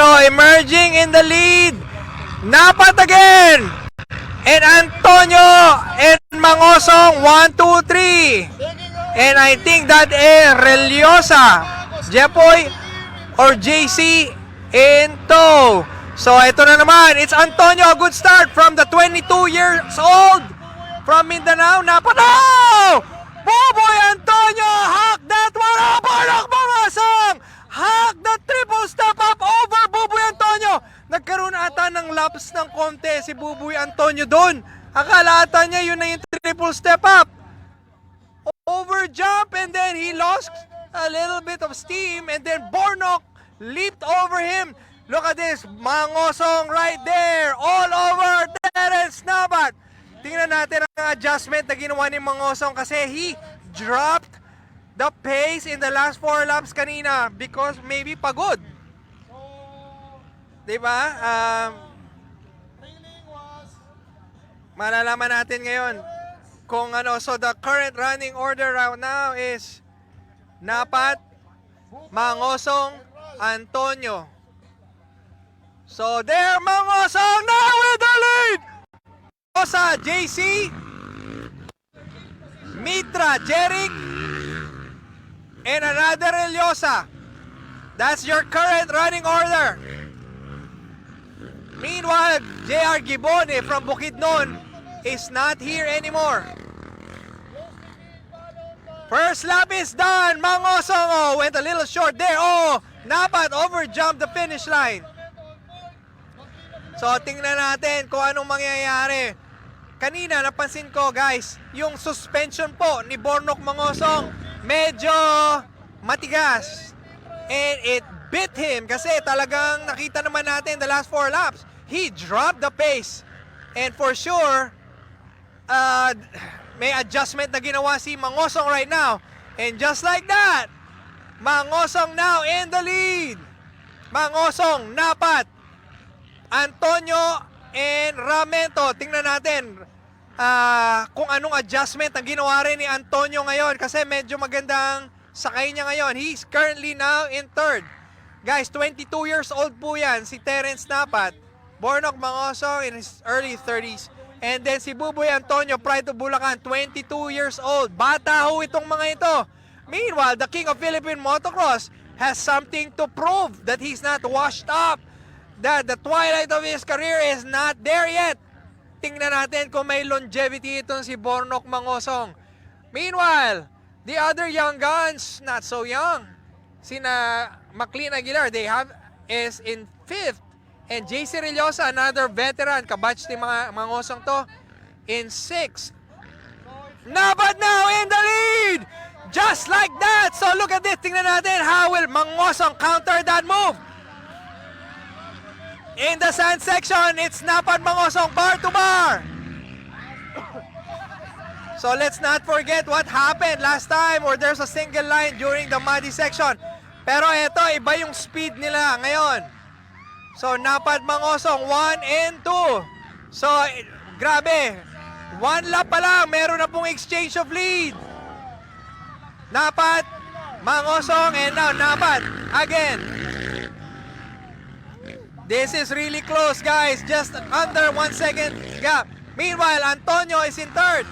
emerging in the lead. Napat again. And Antonio and Mangosong, 1, 2, 3. And I think that Reliosa, Jepoy, or JC in tow. So ito na naman, it's Antonio, a good start from the 22 years old from Mindanao. Napat, oh! Boboy Antonio, hack that one up, Bornok Mangosong! Hack the triple step up over Buboy Antonio. Nagkaroon ata ng laps ng konti si Buboy Antonio doon. Akala ata niya yun na yung triple step up. Over jump, and then he lost a little bit of steam, and then Bornok leaped over him. Look at this, Mangosong right there, all over Terence Napat. Tingnan natin ang adjustment na ginawa ni Mangosong kasi he dropped the pace in the last 4 laps kanina because maybe pagod. Diba? Malalaman natin ngayon kung ano. So the current running order right now is Napat, Mangosong, Antonio. So there, Mangosong now with the lead! Osa, JC, Mitra, Jeric, and another Reliosa. That's your current running order. Meanwhile, JR Gibone from Bukidnon is not here anymore. First lap is done. Mangosong went a little short there. Oh, Napat overjumped the finish line. So tingnan natin kung anong mangyayari. Kanina napansin ko guys, yung suspension po ni Bornok Mangosong medyo matigas. And it bit him kasi talagang nakita naman natin the last 4 laps. He dropped the pace. And for sure, may adjustment na ginawa si Mangosong right now. And just like that, Mangosong now in the lead. Mangosong, Napat, Antonio, and Ramento. Tingnan natin kung anong adjustment ang ginawa rin ni Antonio ngayon kasi medyo magandang sakay niya ngayon. He's currently now in 3rd. Guys, 22 years old po yan, si Terence Napat. Bornok Mangosong in his early 30s. And then si Buboy Antonio, Pride of Bulacan, 22 years old. Bata ho itong mga ito. Meanwhile, the King of Philippine Motocross has something to prove that he's not washed up. That the twilight of his career is not there yet. Tingnan natin kung may longevity itong si Bornok Mangosong. Meanwhile, the other young guns, not so young. Sina McLean Aguilar, they have is in 5th. And JC Reliosa, another veteran, kabatch ni mga Mangosong to, in 6th. Napat now in the lead! Just like that! So look at this, tingnan natin, how will Mangosong counter that move? In the sand section, it's Napat Mangosong bar to bar. So let's not forget what happened last time where there's a single line during the muddy section. Pero ito, iba yung speed nila ngayon. So Napat Mangosong 1 and 2. So grabe, 1 lap pa lang, meron na pong exchange of lead. Napat, Mangosong, and now Napat again. This is really close guys, just under 1 second gap. Meanwhile, Antonio is in 3rd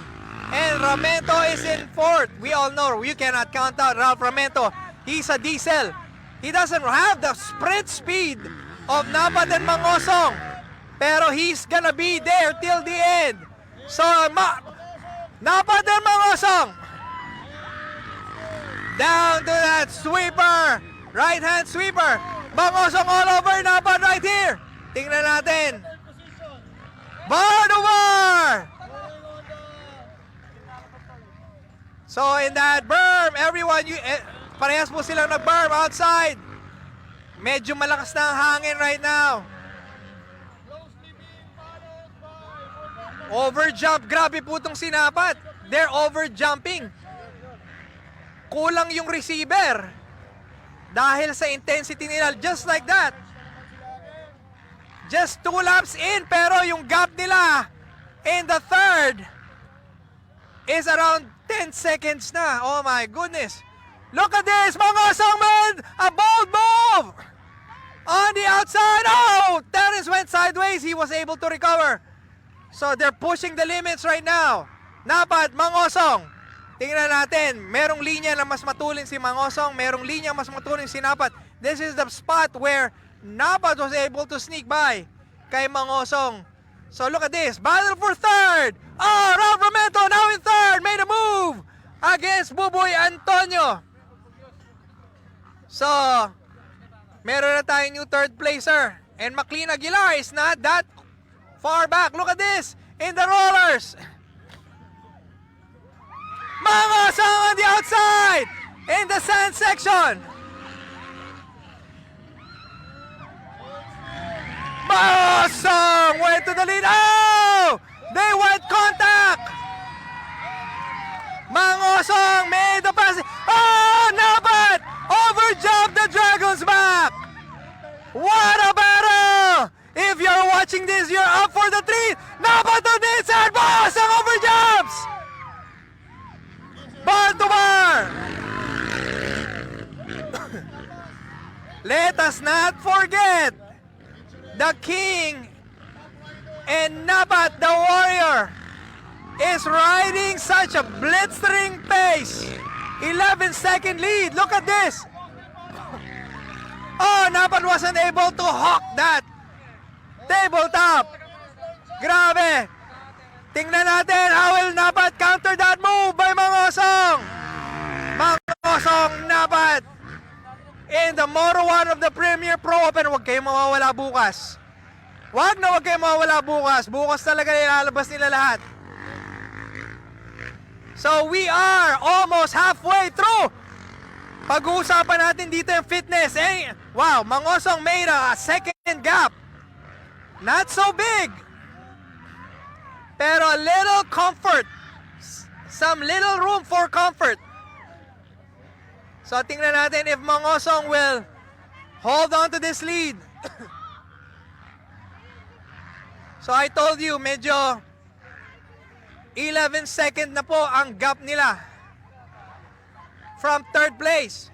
and Ramento is in 4th. We all know you cannot count out Ralph Ramento. He's a diesel. He doesn't have the sprint speed of Napat and Mangosong, pero he's gonna be there till the end. So Napat and Mangosong down to that sweeper, right hand sweeper. Mangosong all over Napat right here. Tingnan natin, bar to bar. So in that berm, everyone, parehas po silang nag-berm outside. Medyo malakas na ang hangin right now. Overjump. Grabe po itong sinapat. They're overjumping. Kulang yung receiver. Dahil sa intensity nila. Just like that. Just 2 laps in. Pero yung gap nila in the 3rd is around 10 seconds na. Oh my goodness. Look at this. Mangosong made a bold move on the outside. least he was able to recover. So they're pushing the limits right now. Napat, Mangosong. Tingnan natin, merong linya na mas matulin si Mangosong, merong linya mas matulin si Napat. This is the spot where Napat was able to sneak by kay Mangosong. So look at this, battle for third. Oh, Ralph Ramento now in third, made a move against Buboy Antonio. So, meron na tayong new third placer. And McLean Aguilar is not that far back. Look at this, in the rollers. Mangosong on the outside, in the sand section. Mangosong went to the lead. Oh! They went contact. Mangosong made the pass. Oh! Napat overjumped the Dragon's back. What a battle! If you're watching this, you're up for the treat. Napat on the inside. Mangosong overjumps. Bar to bar. Let us not forget the king and Napat the warrior is riding such a blistering pace. 11-second lead. Look at this. Oh, Napat wasn't able to hawk that tabletop. Grabe. Tingnan natin, how will Napat counter that move by Mangosong? Mangosong, Napat in the Moto 1 of the Premier Pro Open. Huwag kayong mawawala bukas. Huwag kayong mawawala bukas. Bukas talaga ilalabas nila lahat. So we are almost halfway through. Pag-uusapan natin dito yung fitness. Wow, Mangosong made a second gap. Not so big. Pero a little comfort. Some little room for comfort. So tingnan natin if Mangosong will hold on to this lead. So I told you, medyo 11 second na po ang gap nila from third place.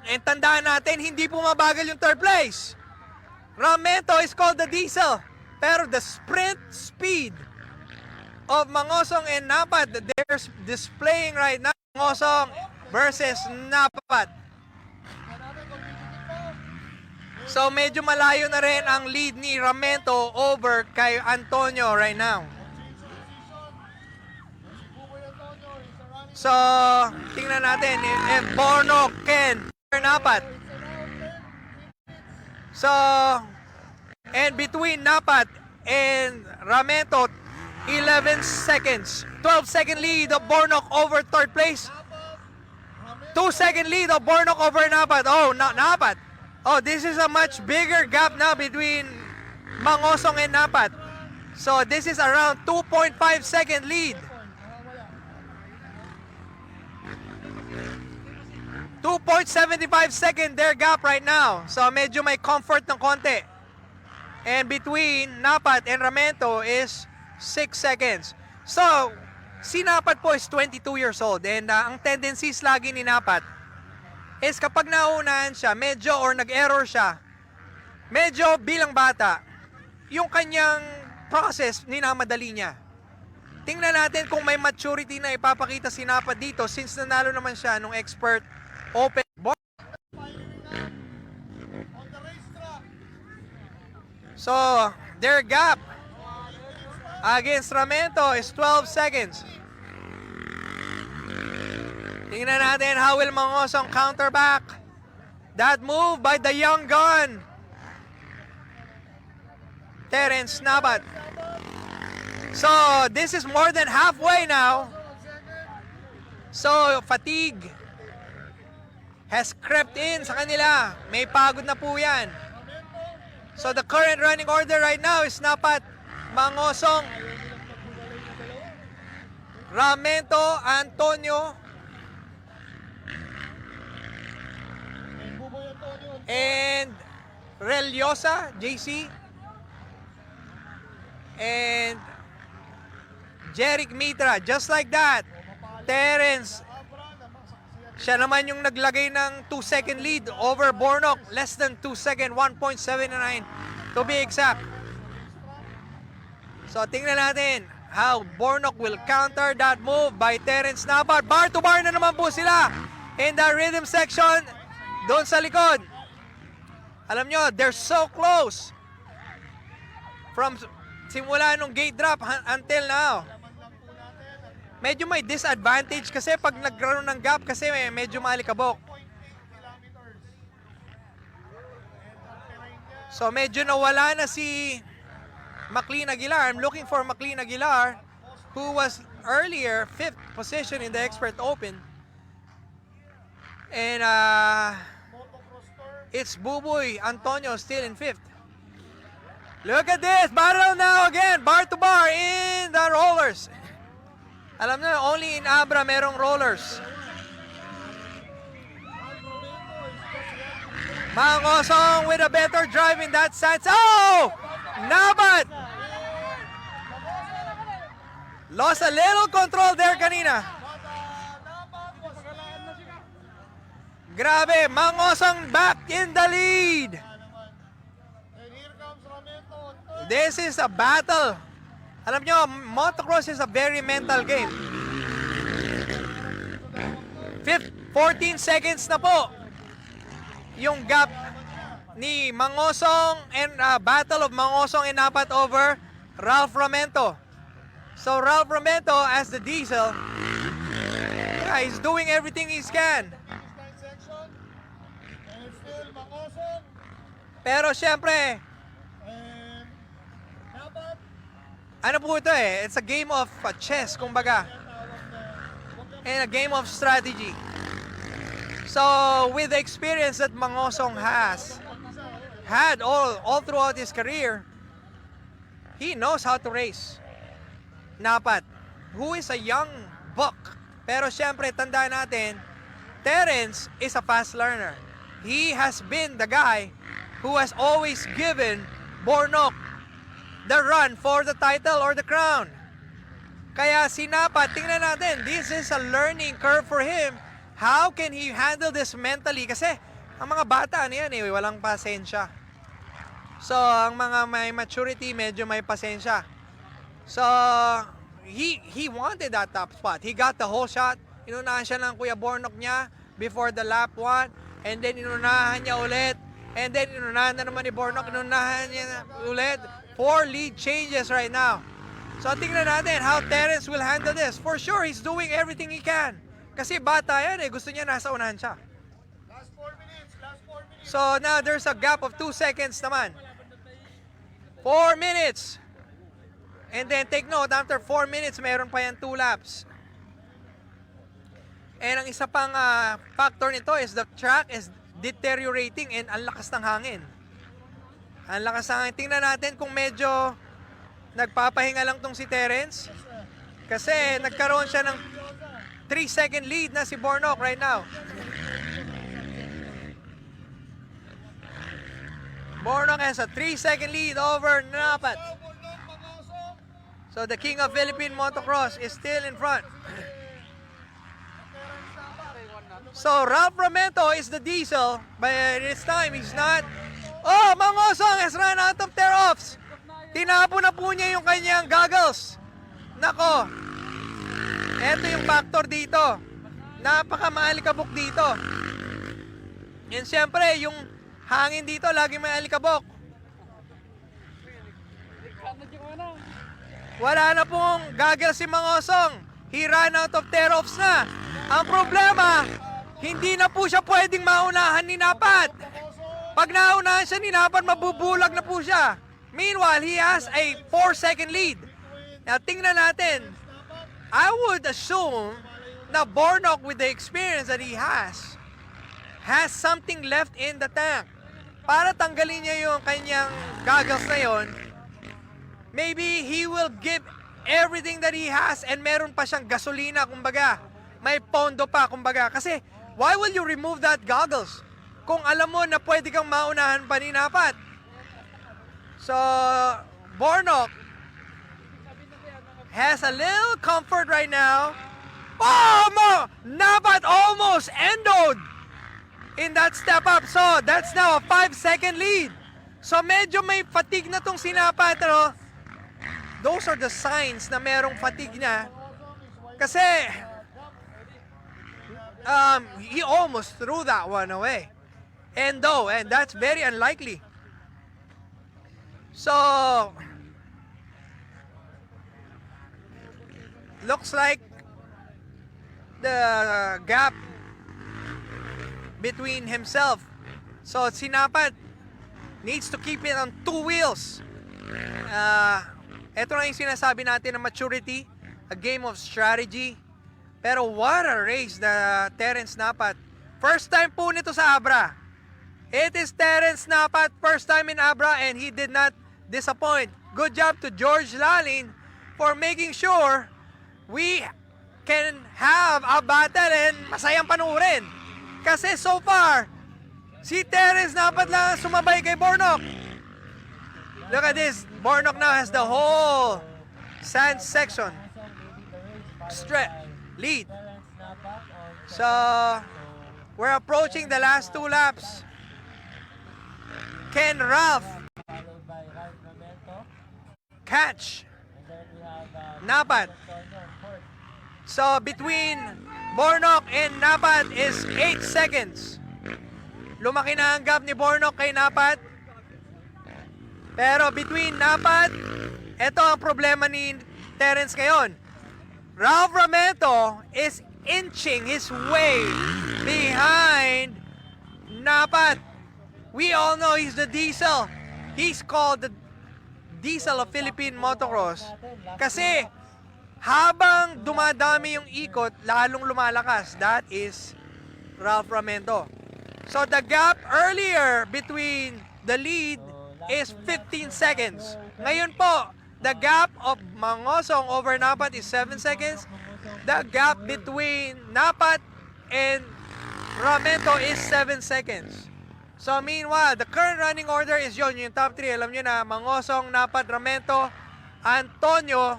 And tandaan natin, hindi po mabagal yung third place. Ramento is called the diesel, pero the sprint speed of Mangosong and Napat, they're displaying right now. Mangosong versus Napat. So medyo malayo na rin ang lead ni Ramento over kay Antonio right now. So tingnan natin if Bornok can Napat. So, and between Napat and Ramento, 11 seconds. 12-second lead of Bornok over third place. 2-second lead of Bornok over Napat. Oh, Napat. Oh, this is a much bigger gap now between Mangosong and Napat. So, this is around 2.5 second lead. 2.75 second their gap right now. So medyo may comfort ng konti. And between Napat and Ramento is 6 seconds. So, si Napat po is 22 years old. And ang tendencies lagi ni Napat is kapag nauunahan siya, medyo or nag-error siya, medyo bilang bata, yung kanyang process, minamadali niya. Tingnan natin kung may maturity na ipapakita si Napat dito since nanalo naman siya nung expert open ball. So, their gap against Ramento is 12 seconds. Tingnan natin how will Mangosong counter back that move by the young gun Terence Napat. So, this is more than halfway now. So, fatigue has crept in sa kanila. May pagod na po yan. So the current running order right now is Napat, Mangosong, Ramento, Antonio, and Reliosa, JC, and Jeric Mitra. Just like that, Terence Siya naman yung naglagay ng 2-second lead over Bornok. Less than 2 second, 1.79 to be exact. So tingnan natin how Bornok will counter that move by Terence Napat. Bar to bar na naman po sila in the rhythm section doon sa likod. Alam nyo, they're so close from simula nung gate drop until now. Medyo may disadvantage kasi pag nagkaroon ng gap kasi medyo maalikabok. So medyo nawala na si McLean Aguilar. I'm looking for McLean Aguilar, who was earlier 5th position in the Expert Open. And it's Buboy Antonio still in 5th. Look at this, battle now again, bar to bar in the rollers. Alam nyo, only in Abra merong rollers. Mangosong with a better drive in that sense. Oh! Napat! Lost a little control there kanina. Grabe, Mangosong back in the lead. This is a battle. Alam nyo, motocross is a very mental game. 14 seconds na po yung gap ni Mangosong and battle of Mangosong and Napat over Ralph Ramento. So Ralph Ramento as the diesel, he's doing everything he can. Pero syempre, ano po ito eh, it's a game of chess, kumbaga. And a game of strategy. So, with the experience that Mangosong has had all throughout his career, he knows how to race. Napat, who is a young buck. Pero syempre, tandaan natin, Terence is a fast learner. He has been the guy who has always given Bornok the run for the title or the crown. Kaya si Napat, tingnan natin, this is a learning curve for him. How can he handle this mentally? Kasi ang mga bata, ano yan eh, walang pasensya. So, ang mga may maturity, medyo may pasensya. So, he wanted that top spot. He got the whole shot. Inunahan siya ng Kuya Bornok niya before the lap 1. And then inunahan niya ulit. And then inunahan na naman ni Bornok. Inunahan niya ulit. 4 lead changes right now. So tingnan natin how Terence will handle this. For sure, he's doing everything he can. Kasi bata yan eh. Gusto niya nasa unahan siya. Last 4 minutes. So now there's a gap of 2 seconds naman. 4 minutes. And then take note, after 4 minutes, meron pa yan 2 laps. And ang isa pang factor nito is the track is deteriorating and ang lakas ng hangin. Ang lakas ng hangin. Tingnan natin kung medyo nagpapahinga lang tong si Terence. Kasi nagkaroon siya ng 3-second lead na si Bornok right now. Bornok has a 3-second lead over Napat. So the king of Philippine motocross is still in front. So Ralph Ramento is the diesel, but this time he's not. Oh, Mangosong has run out of tear-offs. Tinapo na po niya yung kanyang goggles. Nako. Ito yung factor dito. Napaka-maalikabok dito. And siyempre, yung hangin dito, lagi may alikabok. Wala na pong goggles si Mangosong. He ran out of tear-offs na. Ang problema, hindi na po siya pwedeng maunahan ni Napat. Pag naunahan siya ni Napat, mabubulag na po siya. Meanwhile, he has a 4-second lead. Now, tingnan natin. I would assume na Bornok, with the experience that he has something left in the tank. Para tanggalin niya yung kanyang goggles na yon, maybe he will give everything that he has and meron pa siyang gasolina, kumbaga. May pondo pa, kumbaga. Kasi, why will you remove that goggles kung alam mo na pwede kang maunahan pa ni Napat? So, Bornok has a little comfort right now Oh, Napat almost endowed in that step up. So, that's now a 5-second lead. So, medyo may fatigue na tong si Napat, ano? Those are the signs na merong fatigue na. Kasi, he almost threw that one away. And that's very unlikely. So, looks like the gap between himself. So, si Napat needs to keep it on two wheels. Ito na yung sinasabi natin na maturity, a game of strategy. Pero what a race na Terence Napat. First time po nito sa Abra. It is Terence Napat, first time in Abra, and he did not disappoint. Good job to George Lalin for making sure we can have a battle and masayang panurin. Kasi so far, si Terence Napat lang sumabay kay Bornok. Look at this. Bornok now has the whole sand section lead. So, we're approaching the last 2 laps. Can Ralph catch Napat? So, between Bornok and Napat is 8 seconds. Lumaki na ang gap ni Bornok kay Napat. Pero between Napat, ito ang problema ni Terence ngayon. Ralph Ramento is inching his way behind Napat. We all know he's the diesel. He's called the diesel of Philippine motocross. Kasi habang dumadami yung ikot, lalong lumalakas. That is Ralph Ramento. So the gap earlier between the lead is 15 seconds. Ngayon po, the gap of Mangosong over Napat is 7 seconds. The gap between Napat and Ramento is 7 seconds. So meanwhile, the current running order is yun, yung top 3. Alam nyo na, Mangosong, Napat, Ramento, Antonio,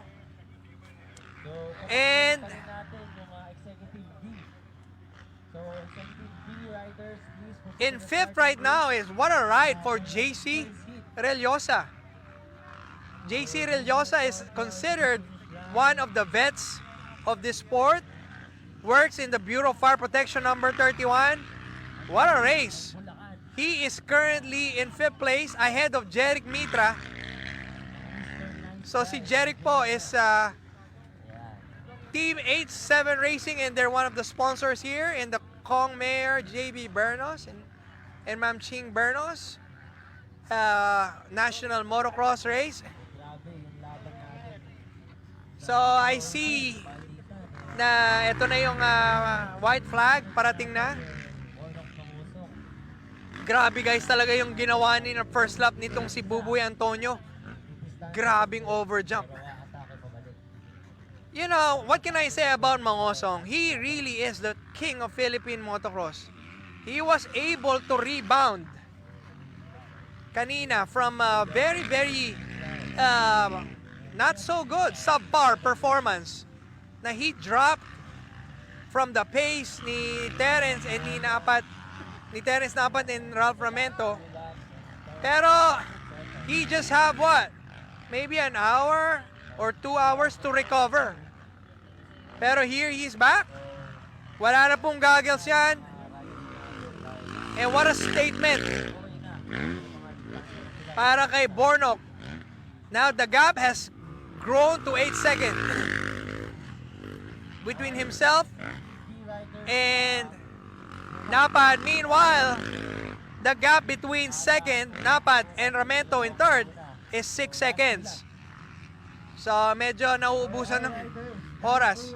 and in 5th right now is what a ride for JC Reliosa. JC Reliosa is considered one of the vets of this sport. Works in the Bureau of Fire Protection number 31. What a race. He is currently in 5th place ahead of Jeric Mitra. So si Jeric po is Team H7 Racing, and they're one of the sponsors here in the Kong Mayor JB Bernos and Ma'am Ching Bernos National Motocross Race. So I see na ito na yung white flag parating na. Grabe guys, talaga yung ginawa ni na first lap nitong si Buboy Antonio. Grabing overjump. You know, what can I say about Mangosong? He really is the king of Philippine motocross. He was able to rebound kanina from a very, very not so good, subpar performance na he dropped from the pace ni Terence and ni Terence Napat and Ralph Ramento. Pero he just have what? Maybe an hour or 2 hours to recover. Pero here he's back. Wala na pong goggles yan. And what a statement para kay Bornok. Now the gap has grown to 8 seconds between himself and Napat. Meanwhile, the gap between second, Napat, and Ramento in third is 6 seconds. So medyo nauubusan ng oras.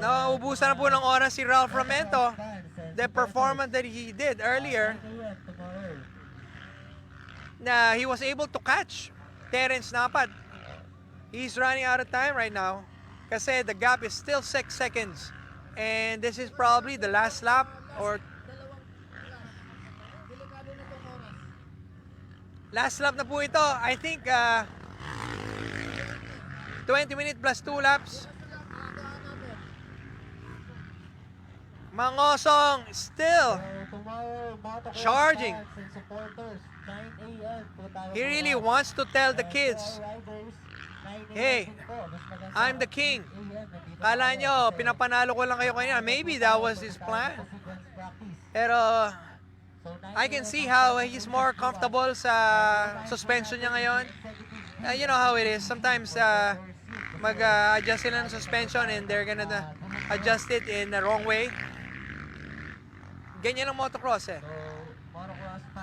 Nauubusan na po ng oras si Ralph Ramento. The performance that he did earlier, na he was able to catch Terence Napat. He's running out of time right now kasi the gap is still 6 seconds. And this is probably the last lap or last lap na po ito. I think to 20 minutes plus 2 laps. Mangosong still charging. He really wants to tell the kids, hey, I'm the king. Kala nyo, pinapanalo ko lang kayo kanina. Maybe that was his plan. Pero I can see how he's more comfortable sa suspension niya ngayon. You know how it is. Sometimes mag-adjust sila ng suspension and they're gonna adjust it in the wrong way. Ganyan ang motocross eh.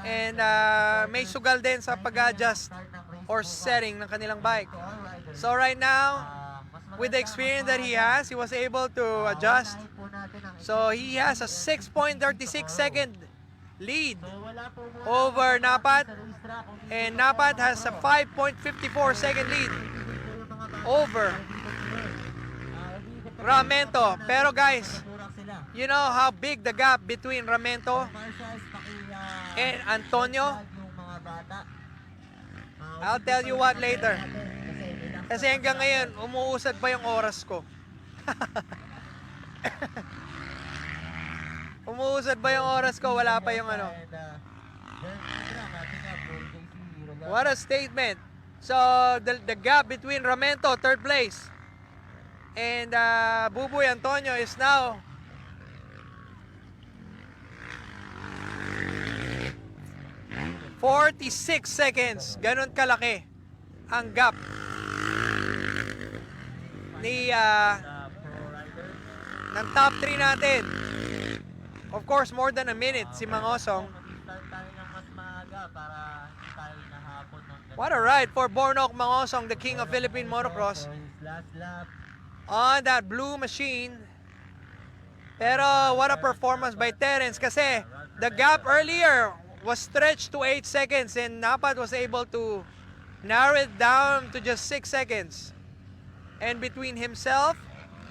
And may sugal din sa pag-adjust or setting ng kanilang bike. So right now, with the experience that he has, he was able to adjust. So he has a 6.36 second lead over Napat. And Napat has a 5.54 second lead over Ramento. Pero guys, you know how big the gap between Ramento and Antonio? I'll tell you what later. Kasi hanggang ngayon, umuusad pa yung oras ko. Umuusad ba yung oras ko? Wala pa yung ano. What a statement. So, the gap between Ramento, third place, and Buboy Antonio is now 46 seconds. Ganon kalaki ang gap ni ng top 3 natin. Of course, more than a minute si Mangosong. What a ride for Bornok Mangosong, the king of Philippine motocross, on that blue machine. Pero what a performance by Terence, kasi the gap earlier was stretched to 8 seconds and Napat was able to narrow it down to just 6 seconds. And between himself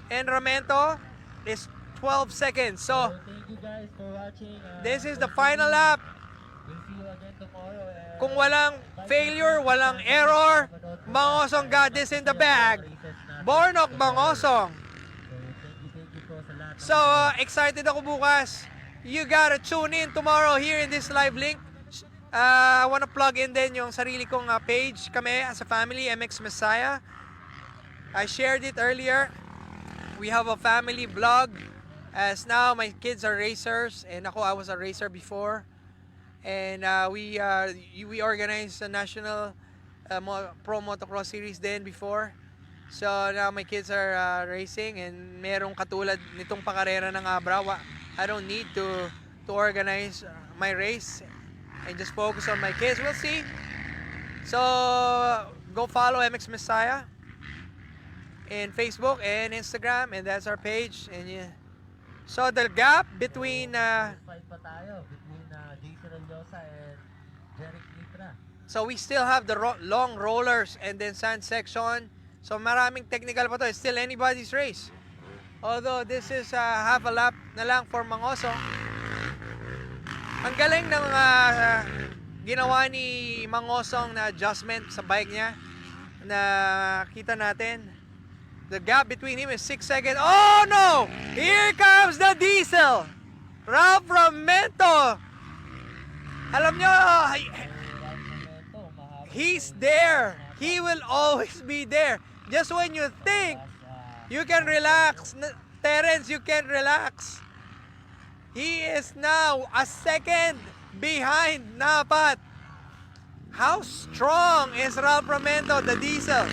and Ramento is 12 seconds. So, thank you guys for watching. This is the final lap. We'll see you again tomorrow. Kung walang failure, walang error, Mangosong got this in the bag. Bornok Mangosong. Thank you po sa lahat. So, excited ako bukas. You gotta tune in tomorrow here in this live link. I wanna plug in din yung sarili kong page. Kami as a family, MX Messiah. I shared it earlier. We have a family vlog. As now, my kids are racers. And ako, I was a racer before. And we organized a national pro motocross series then before. So now my kids are racing. And merong katulad nitong pakarera ng Abra. I don't need to organize my race and just focus on my kids. We'll see. So go follow MX Messiah in Facebook and Instagram, and that's our page. And yeah. So the gap between Fight pa tayo between Jason Aljosa and Jeric Mitra. so we still have the long rollers and then sand section. So maraming technical pa to. It's still anybody's race. Although this is half a lap na lang for Mangosong. Ang galing ng ginawa ni Mangosong na adjustment sa bike niya. Na kita natin. The gap between him is 6 seconds. Oh no! Here comes the diesel! Ralph Ramento! Alam nyo, he's there. He will always be there. Just when you think you can relax, Terence, you can relax. He is now a second behind Napat. How strong is Ralph Ramento, the diesel?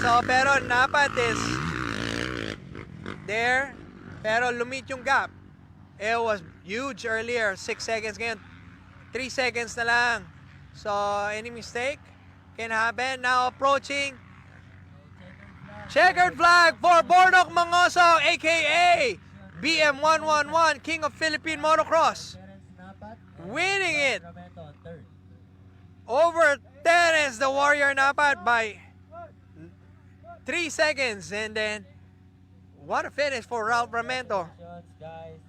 So, pero Napat is there. Pero lumit yung gap. It was huge earlier. 6 seconds ngayon. 3 seconds na lang. So, any mistake can happen. Now approaching. Checkered flag for Bornok Mangosong, aka BM111, King of Philippine Motocross. Winning it over Terence, the Warrior Napat, by 3 seconds. And then, what a finish for Ralph Ramento.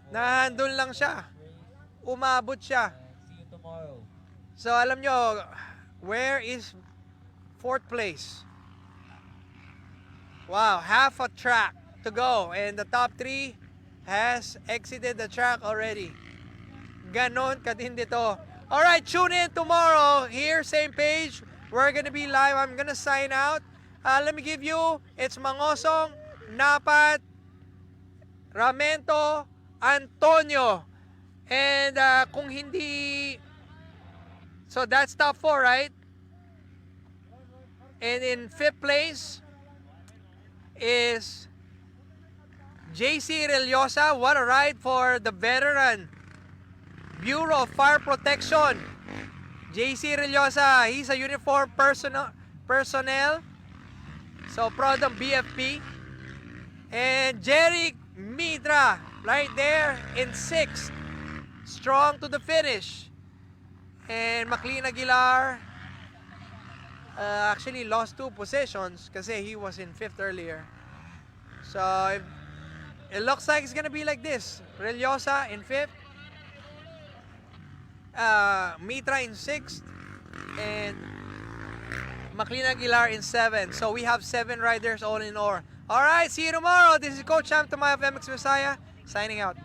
Nahandun lang siya. Umabot siya. See you tomorrow. So alam nyo, Where is 4th place? Wow, half a track to go. And the top 3 has exited the track already. Ganon katindi to. Alright, tune in tomorrow. Here, same page. We're gonna be live. I'm gonna sign out. Let me give you, it's Mangosong, Napat, Ramento, Antonio. And kung hindi... So that's top 4, right? And in 5th place is JC Reliosa. What a ride for the veteran Bureau of Fire Protection. JC Reliosa, he's a uniform personnel. So proud of BFP. And Jerry Midra, right there in 6th. Strong to the finish. And McLean Aguilar actually lost 2 positions kasi he was in 5th earlier. So it looks like it's gonna be like this. Reliosa in 5th. Mitra in 6th. And McLean Aguilar in 7th. So we have 7 riders all in all. Alright, see you tomorrow. This is Coach Sam Tamay of MX Messiah signing out.